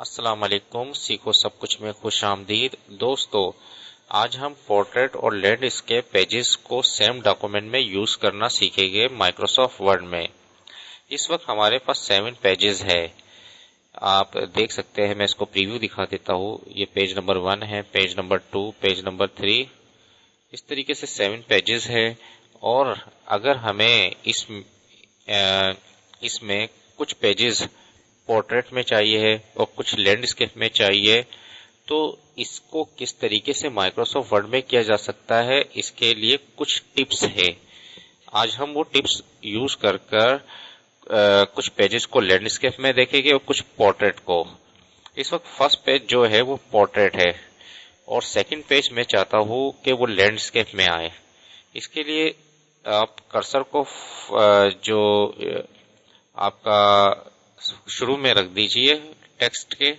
السلام علیکم، سیکھو سب کچھ میں خوش آمدید دوستو۔ آج ہم پورٹریٹ اور لینڈ اسکیپ پیجز کو سیم ڈاکومنٹ میں یوز کرنا سیکھیں گے مائکروسافٹ ورڈ میں۔ اس وقت ہمارے پاس 7 پیجز ہے، آپ دیکھ سکتے ہیں۔ میں اس کو پریویو دکھا دیتا ہوں۔ یہ پیج نمبر 1 ہے، پیج نمبر 2، پیج نمبر 3، اس طریقے سے 7 پیجز ہے۔ اور اگر ہمیں اس میں کچھ پیجز پورٹریٹ میں چاہیے ہے اور کچھ لینڈسکیپ میں چاہیے، تو اس کو کس طریقے سے مائکروسافٹ ورڈ میں کیا جا سکتا ہے، اس کے لیے کچھ ٹپس ہے۔ آج ہم وہ ٹپس یوز کر کچھ پیجز کو لینڈسکیپ میں دیکھیں گے اور کچھ پورٹریٹ کو۔ اس وقت فرسٹ پیج جو ہے وہ پورٹریٹ ہے اور سیکنڈ پیج میں چاہتا ہوں کہ وہ لینڈسکیپ میں آئے۔ اس کے لیے آپ کرسر کو جو آپ کا شروع میں رکھ دیجئے ٹیکسٹ کے،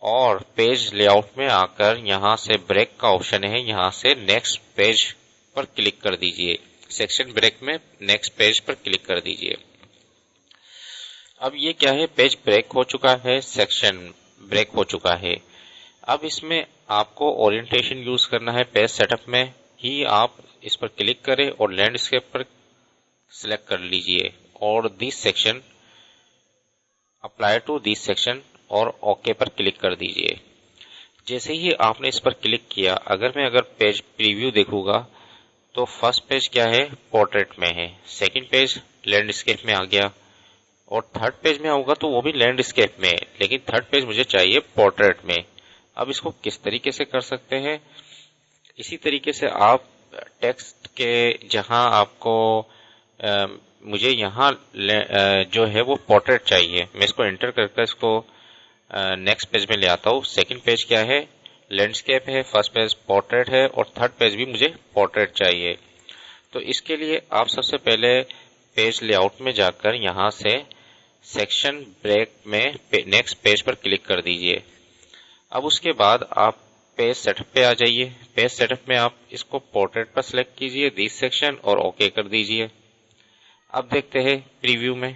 اور پیج لے آؤٹ میں آ کر یہاں سے بریک کا آپشن ہے، یہاں سے نیکسٹ پیج پر کلک کر دیجئے۔ سیکشن بریک میں نیکسٹ پیج پر کلک کر دیجئے۔ اب یہ کیا ہے، پیج بریک ہو چکا ہے، سیکشن بریک ہو چکا ہے۔ اب اس میں آپ کو اورینٹیشن یوز کرنا ہے۔ پیج سیٹ اپ میں ہی آپ اس پر کلک کریں اور لینڈسکیپ پر سلیکٹ کر لیجئے اور this section apply to this section اور اوکے پر کلک کر دیجئے۔ جیسے ہی آپ نے اس پر کلک کیا، اگر پیج پریویو دیکھوں گا تو فرسٹ پیج کیا ہے، پورٹریٹ میں ہے، سیکنڈ پیج لینڈسکیپ میں آ گیا، اور تھرڈ پیج میں آؤں گا تو وہ بھی لینڈسکیپ میں، لیکن تھرڈ پیج مجھے چاہیے پورٹریٹ میں۔ اب اس کو کس طریقے سے کر سکتے ہیں، اسی طریقے سے آپ ٹیکسٹ کے جہاں آپ کو مجھے یہاں جو ہے وہ پورٹریٹ چاہیے، میں اس کو انٹر کر کے اس کو نیکسٹ پیج میں لے آتا ہوں۔ سیکنڈ پیج کیا ہے، لینڈسکیپ ہے، فرسٹ پیج پورٹریٹ ہے، اور تھرڈ پیج بھی مجھے پورٹریٹ چاہیے۔ تو اس کے لیے آپ سب سے پہلے پیج لے آؤٹ میں جا کر یہاں سے سیکشن بریک میں نیکسٹ پیج پر کلک کر دیجئے۔ اب اس کے بعد آپ پیج سیٹ اپ پہ آ جائیے۔ پیج سیٹ اپ میں آپ اس کو پورٹریٹ پر سلیکٹ کیجئے، دس سیکشن، اور اوکے کر دیجئے۔ اب دیکھتے ہیں پریویو میں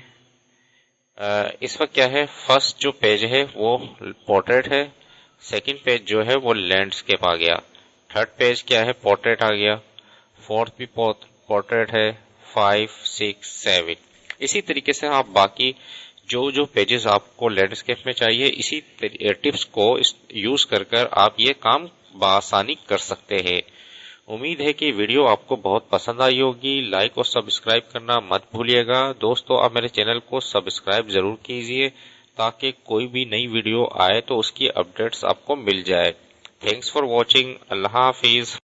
اس وقت کیا ہے، فرسٹ جو پیج ہے وہ پورٹریٹ ہے، سیکنڈ پیج جو ہے وہ لینڈسکیپ آ گیا، تھرڈ پیج کیا ہے، پورٹریٹ آ گیا، فورتھ بھی پورٹریٹ ہے، 5، 6، 7۔ اسی طریقے سے آپ باقی جو پیجز آپ کو لینڈسکیپ میں چاہیے، اسی ٹپس کو یوز کر آپ یہ کام بآسانی کر سکتے ہیں۔ امید ہے کہ ویڈیو آپ کو بہت پسند آئی ہوگی۔ لائک اور سبسکرائب کرنا مت بھولیے گا دوستو۔ آپ میرے چینل کو سبسکرائب ضرور کیجئے تاکہ کوئی بھی نئی ویڈیو آئے تو اس کی اپڈیٹس آپ کو مل جائے۔ Thanks for watching. اللہ حافظ۔